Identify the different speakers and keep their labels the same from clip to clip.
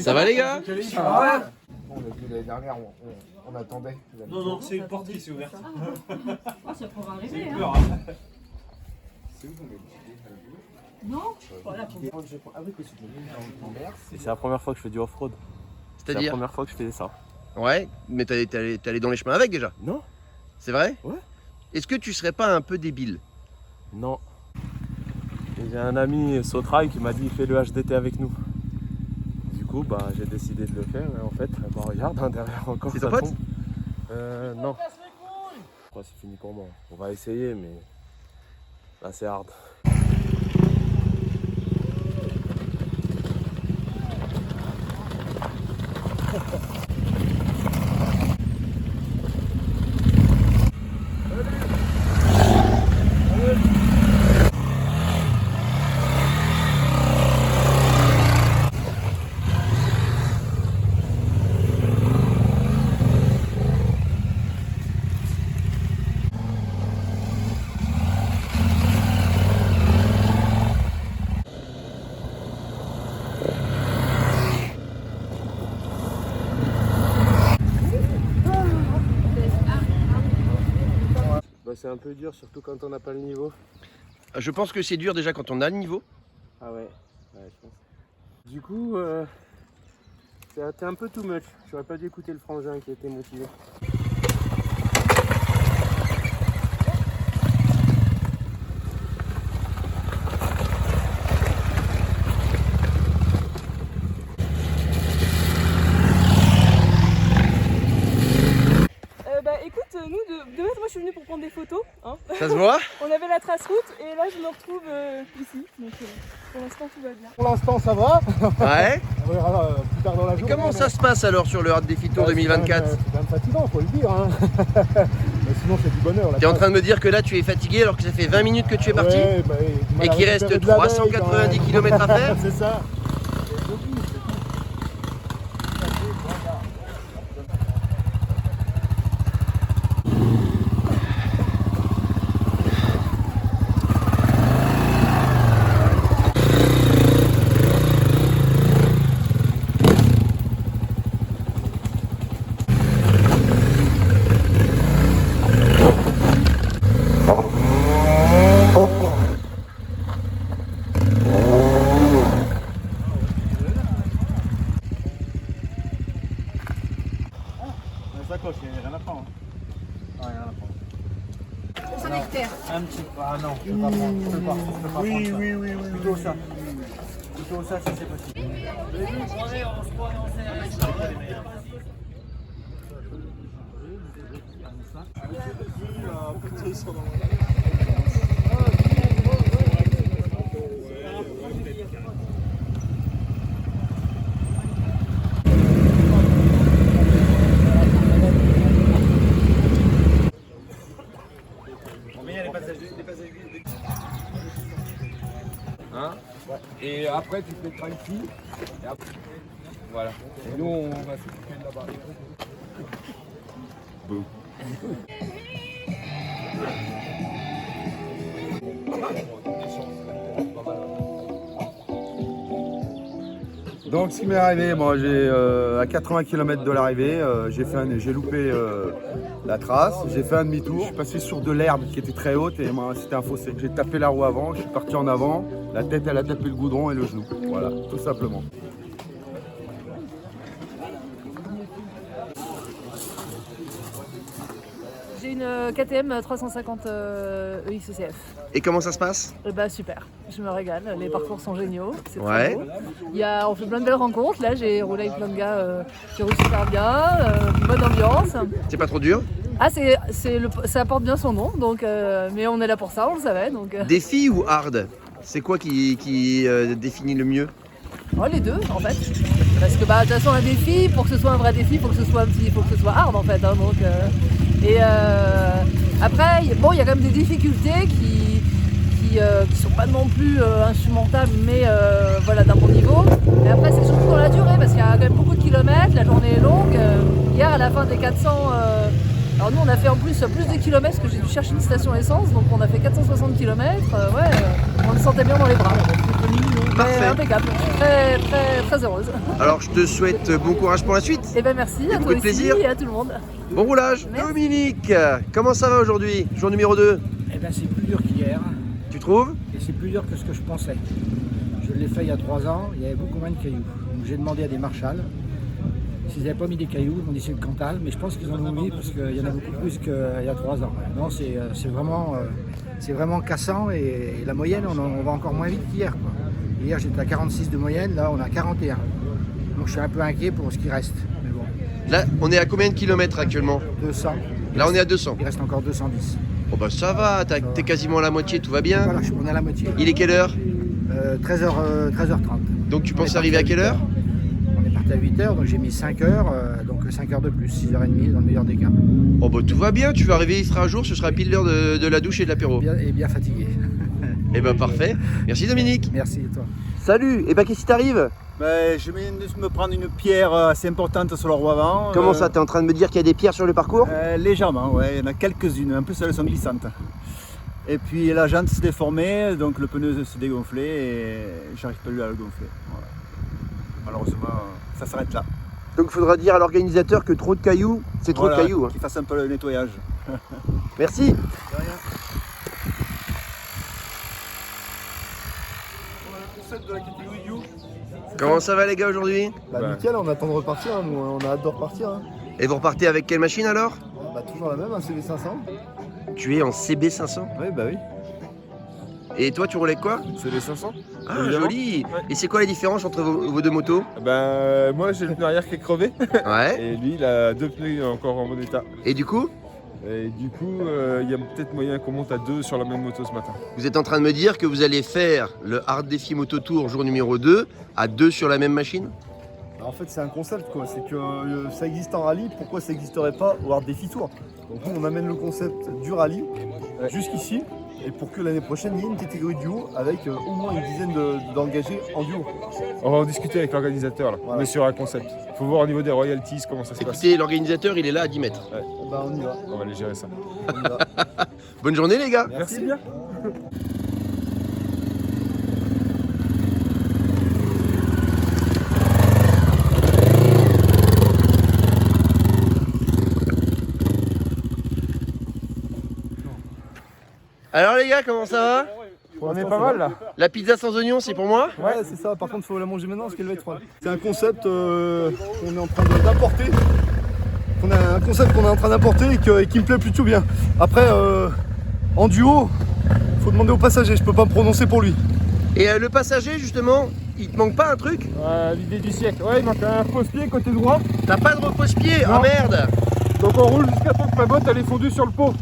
Speaker 1: Ça va les gars?
Speaker 2: On a vu l'année dernière, on attendait.
Speaker 3: Non, c'est une porte qui s'est ouverte.
Speaker 4: Ça pourra arriver.
Speaker 3: J'ai peur.
Speaker 2: C'est où qu'on met
Speaker 4: Non. Voilà.
Speaker 5: Et c'est la première fois que je fais du off-road. C'est la
Speaker 1: C'est-à-dire?
Speaker 5: première fois que je fais ça.
Speaker 1: Ouais, mais t'es allé dans les chemins avec déjà?
Speaker 5: Non.
Speaker 1: C'est vrai?
Speaker 5: Ouais.
Speaker 1: Est-ce que tu serais pas un peu débile?
Speaker 5: Non. Et j'ai un ami Sotrail qui m'a dit fais le HDT avec nous. Du coup, bah, j'ai décidé de le faire. Et en fait, bah, regarde, hein, derrière encore.
Speaker 1: C'est
Speaker 5: ça
Speaker 1: ton pote?
Speaker 5: tombe. Non. Je crois que c'est fini pour moi. On va essayer, mais là, c'est hard. Bah, c'est un peu dur, surtout quand on n'a pas le niveau.
Speaker 1: Je pense que c'est dur déjà quand on a le niveau.
Speaker 5: Ah ouais, je pense. Du coup, c'était un peu too much. J'aurais pas dû écouter le frangin qui était motivé.
Speaker 6: Écoute, nous de base, moi je suis venue pour prendre des photos. Hein.
Speaker 1: Ça se voit?
Speaker 6: On avait la trace route et là je me retrouve ici. Donc pour l'instant tout va bien.
Speaker 2: Pour l'instant, ça va.
Speaker 1: Ouais.
Speaker 2: On verra plus tard dans la
Speaker 1: Et
Speaker 2: journée.
Speaker 1: comment ça se passe alors sur le Hard Défi Tour 2024?
Speaker 2: C'est quand même fatigant, faut le dire. Hein. Mais sinon, c'est du bonheur.
Speaker 1: T'es en train de me dire que là tu es fatigué alors que ça fait 20 minutes que tu es parti?
Speaker 2: Ouais, bah,
Speaker 1: Et qu'il reste 390 km à faire?
Speaker 2: C'est ça.
Speaker 3: Sacoche, il n'y a rien à prendre. Ah, rien à prendre. Un petit peu. Ah non, je peux pas prendre. Je peux pas prendre. Oui. Plutôt ça. Plutôt ça si c'est possible.
Speaker 7: Hein? Et après tu fais tranquille. Et après, voilà. Et nous on va s'occuper de là-bas. Boum.
Speaker 2: Donc ce qui m'est arrivé, moi j'ai à 80 km de l'arrivée, j'ai loupé la trace, j'ai fait un demi-tour, je suis passé sur de l'herbe qui était très haute et moi c'était un fossé. J'ai tapé la roue avant, je suis parti en avant, la tête elle a tapé le goudron et le genou, voilà, tout simplement.
Speaker 6: J'ai une KTM 350 EXCF.
Speaker 1: Et comment ça se passe?
Speaker 6: Bah super, je me régale, les parcours sont géniaux, c'est
Speaker 1: Ouais.
Speaker 6: très beau. On fait plein de belles rencontres, là j'ai roulé avec plein de gars qui roulent super bien, bonne ambiance.
Speaker 1: C'est pas trop dur?
Speaker 6: Ah ça porte bien son nom, donc, mais on est là pour ça, on le savait. Donc,
Speaker 1: Défi ou hard? C'est quoi qui définit le mieux?
Speaker 6: oh, les deux en fait. Parce que bah, de toute façon un défi, pour que ce soit un vrai défi, il faut que ce soit hard en fait. Hein, donc, après, bon, il y a quand même des difficultés qui sont pas non plus insurmontables, mais voilà, d'un bon niveau. Et après, c'est surtout dans la durée, parce qu'il y a quand même beaucoup de kilomètres, la journée est longue. Hier, à la fin des 400, alors nous, on a fait en plus de kilomètres, parce que j'ai dû chercher une station essence, donc on a fait 460 km. On le sentait bien dans les bras. Mais
Speaker 1: Parfait.
Speaker 6: impeccable. Je suis très, très, très heureuse.
Speaker 1: Alors je te souhaite bon courage pour la suite.
Speaker 6: Et ben merci à
Speaker 1: beaucoup
Speaker 6: toi
Speaker 1: de
Speaker 6: aussi
Speaker 1: plaisir.
Speaker 6: et à tout le monde.
Speaker 1: Bon roulage.
Speaker 6: Merci.
Speaker 1: Dominique, comment ça va aujourd'hui? Jour numéro 2.
Speaker 8: Eh ben c'est plus dur qu'hier
Speaker 1: Tu trouves?
Speaker 8: et c'est plus dur que ce que je pensais. Je l'ai fait il y a 3 ans, il y avait beaucoup moins de cailloux. Donc j'ai demandé à des marshals s'ils n'avaient pas mis des cailloux, ils m'ont dit c'est le Cantal, mais je pense qu'ils en ont mis parce qu'il y en a beaucoup plus qu'il y a 3 ans. Non, c'est vraiment cassant et la moyenne, on va encore moins vite qu'hier, quoi. Hier j'étais à 46 de moyenne, là on a 41. Donc je suis un peu inquiet pour ce qui reste. Mais bon,
Speaker 1: Là, on est à combien de kilomètres actuellement?
Speaker 8: 200.
Speaker 1: Là, on est à 200.
Speaker 8: Il reste encore 210.
Speaker 1: Oh bah ça va, t'es quasiment à la moitié, tout va bien.
Speaker 8: Voilà, on est à la moitié.
Speaker 1: Il est quelle heure?
Speaker 8: 13h30.
Speaker 1: Donc tu
Speaker 8: On
Speaker 1: penses
Speaker 8: est
Speaker 1: arriver à
Speaker 8: parti
Speaker 1: quelle heure?
Speaker 8: 8 heures. On est parti à 8h, donc j'ai mis 5 heures, donc 5 heures de plus, 6h30 dans le meilleur des cas.
Speaker 1: Oh bah tout va bien, tu vas arriver, il sera un jour, ce sera pile l'heure de la douche et de l'apéro.
Speaker 8: Bien fatigué.
Speaker 1: Eh ben parfait. Merci Dominique.
Speaker 8: Merci et toi.
Speaker 1: Salut, et ben qu'est-ce qui t'arrive?
Speaker 3: Ben, je viens de me prendre une pierre assez importante sur le roi avant.
Speaker 1: Comment ça, t'es en train de me dire qu'il y a des pierres sur le parcours?
Speaker 3: Légèrement, ouais, il y en a quelques-unes, en plus elles sont glissantes. Et puis la jante s'est déformée, donc le pneu s'est dégonflé et j'arrive pas à le gonfler. Voilà. Malheureusement, ça s'arrête là.
Speaker 1: Donc il faudra dire à l'organisateur que trop de cailloux, c'est trop de cailloux. Hein.
Speaker 3: Qu'il fasse un peu le nettoyage.
Speaker 1: Merci. Comment ça va les gars aujourd'hui?
Speaker 9: Bah nickel, on attend de repartir, hein, nous on a hâte de repartir. Hein.
Speaker 1: Et vous repartez avec quelle machine alors?
Speaker 9: Bah toujours la même, un CB500.
Speaker 1: Tu es en CB500.
Speaker 9: Oui bah oui.
Speaker 1: Et toi tu roulais quoi?
Speaker 5: CB500.
Speaker 1: Ah
Speaker 5: Évidemment.
Speaker 1: joli. Et c'est quoi la différence entre vos deux motos?
Speaker 5: Ben, moi j'ai le pneu arrière qui est crevé
Speaker 1: Ouais.
Speaker 5: et lui il a 2 pneus encore en bon état.
Speaker 1: Et du coup,
Speaker 5: Et du coup, il y a peut-être moyen qu'on monte à 2 sur la même moto ce matin.
Speaker 1: vous êtes en train de me dire que vous allez faire le Hard Défi Moto Tour jour numéro 2 à 2 sur la même machine?
Speaker 9: Bah, en fait c'est un concept quoi, c'est que ça existe en rallye, pourquoi ça n'existerait pas au Hard Défi Tour? Donc nous on amène le concept du rallye jusqu'ici, et pour que l'année prochaine il y ait une catégorie duo avec au moins une dizaine d'engagés en duo.
Speaker 5: On va en discuter avec l'organisateur là.
Speaker 9: Voilà.
Speaker 5: On est sur un concept. Faut voir au niveau des royalties comment ça se passe.
Speaker 1: Écoutez, l'organisateur il est là à 10 mètres.
Speaker 9: Bah on y va,
Speaker 5: On va aller gérer ça.
Speaker 9: on y va.
Speaker 1: Bonne journée les gars.
Speaker 5: Merci bien.
Speaker 1: Alors les gars, comment ça va?
Speaker 5: On est pas mal là.
Speaker 1: La pizza sans oignon c'est pour moi?
Speaker 9: Ouais c'est ça, par contre faut la manger maintenant parce qu'elle va être froide. C'est un concept qu'on est en train d'apporter. Un concept qu'on est en train d'apporter et qui me plaît plutôt bien. Après en duo, faut demander au passager, je peux pas me prononcer pour lui.
Speaker 1: Et le passager justement, il te manque pas un truc?
Speaker 5: L'idée du siècle. Ouais, il manque un repose-pied côté droit.
Speaker 1: T'as pas de repose-pied?
Speaker 5: Non.
Speaker 1: Oh merde!
Speaker 5: Donc on roule jusqu'à temps que ma botte elle est fondue sur le pot.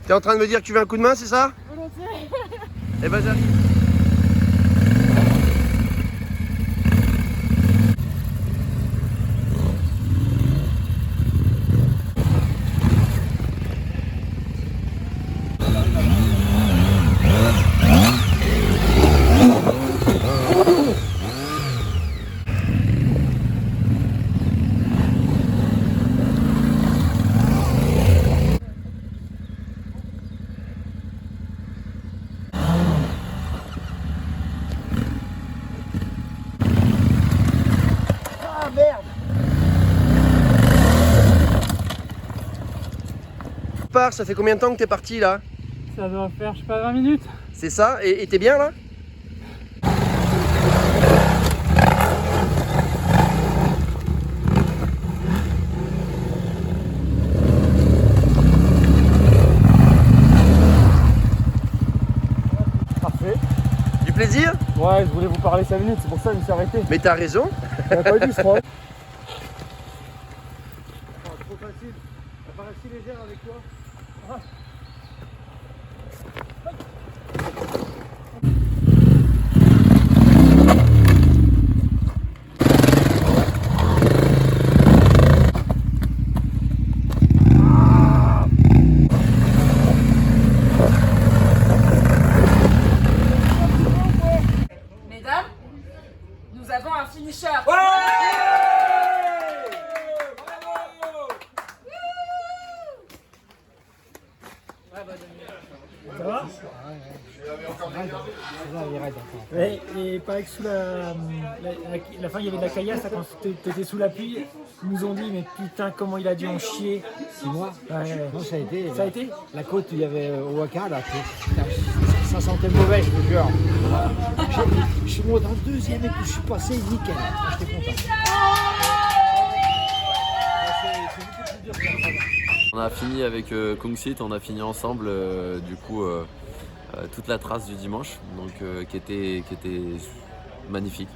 Speaker 1: T'es en train de me dire que tu veux un coup de main, c'est ça? Eh ben j'arrive. Ça fait combien de temps que t'es parti là?
Speaker 10: Ça doit faire, je sais pas, 20 minutes.
Speaker 1: C'est ça? Et t'es bien là?
Speaker 9: Parfait.
Speaker 1: Du plaisir?
Speaker 5: Ouais, je voulais vous parler 5 minutes, c'est pour ça que je me suis arrêté.
Speaker 1: Mais t'as raison.
Speaker 5: Il n'y a pas eu je crois.
Speaker 3: Trop facile. Elle paraît si légère avec toi.
Speaker 6: Mesdames, nous avons un finisher.
Speaker 3: Ça va? Ouais, et il paraît que sous la fin il y avait de la caillasse, là, quand t'étais sous la pluie, ils nous ont dit mais putain comment il a dû en chier.
Speaker 8: 6 mois.
Speaker 3: Ouais.
Speaker 8: Non, ça a été.
Speaker 3: Ça a été?
Speaker 8: La côte, il y avait au Waka, là, putain, ça sentait mauvais, je te jure. Je suis monté dans le deuxième et puis je suis passé nickel. J'étais content.
Speaker 11: On a fini avec Kongsit, on a fini ensemble du coup toute la trace du dimanche, donc qui était magnifique,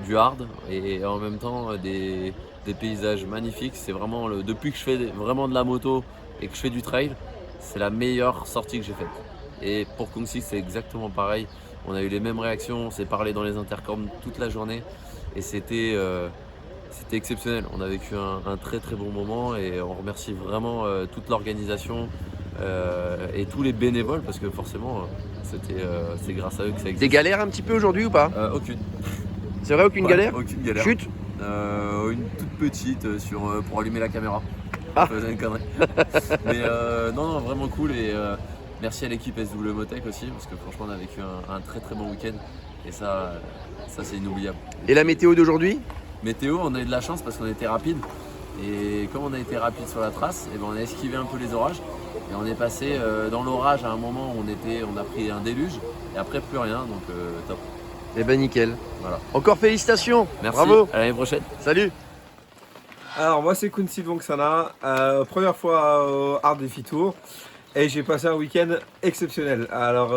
Speaker 11: du hard et en même temps des paysages magnifiques. C'est vraiment depuis que je fais vraiment de la moto et que je fais du trail, c'est la meilleure sortie que j'ai faite. Et pour Kongsit c'est exactement pareil. On a eu les mêmes réactions, on s'est parlé dans les intercoms toute la journée et c'était exceptionnel. On a vécu un très très bon moment et on remercie vraiment toute l'organisation et tous les bénévoles parce que forcément c'est grâce à eux que ça existe.
Speaker 1: Des galères un petit peu aujourd'hui ou pas?
Speaker 11: Aucune.
Speaker 1: C'est vrai, aucune galère?
Speaker 11: Aucune galère.
Speaker 1: Chute?
Speaker 11: Une toute petite pour allumer la caméra.
Speaker 1: Ah.
Speaker 11: Une connerie. Mais non, vraiment cool et merci à l'équipe SW Motech aussi parce que franchement on a vécu un très très bon week-end et ça c'est inoubliable.
Speaker 1: Et la météo d'aujourd'hui?
Speaker 11: Météo, on a eu de la chance parce qu'on était rapide et comme on a été rapide sur la trace, et ben on a esquivé un peu les orages et on est passé dans l'orage à un moment où on a pris un déluge et après plus rien, donc top.
Speaker 1: Eh ben nickel.
Speaker 11: Voilà.
Speaker 1: Encore félicitations.
Speaker 11: Merci,
Speaker 1: Bravo.
Speaker 11: à l'année prochaine.
Speaker 1: Salut.
Speaker 5: Alors moi c'est Kunsit Vonksana, première fois au Hard Défi Tour et j'ai passé un week-end exceptionnel. Alors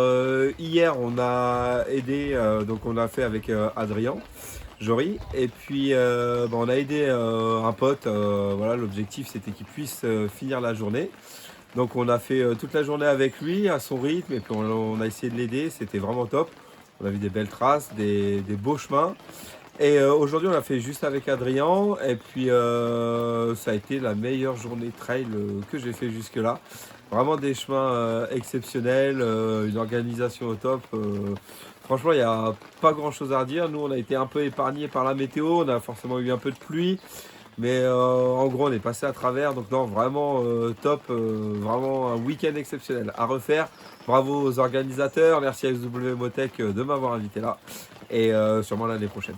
Speaker 5: hier on a aidé, donc on a fait avec Adrien Jory et puis on a aidé un pote, voilà, l'objectif c'était qu'il puisse finir la journée. Donc on a fait toute la journée avec lui à son rythme et puis on a essayé de l'aider, c'était vraiment top. On a vu des belles traces, des beaux chemins. Et aujourd'hui on l'a fait juste avec Adrien et puis ça a été la meilleure journée trail que j'ai fait jusque là. Vraiment des chemins exceptionnels, une organisation au top. Franchement il n'y a pas grand chose à redire. Nous on a été un peu épargnés par la météo, on a forcément eu un peu de pluie. Mais en gros on est passé à travers, donc non vraiment top, vraiment un week-end exceptionnel à refaire. Bravo aux organisateurs, merci à SW Motech de m'avoir invité là et sûrement l'année prochaine.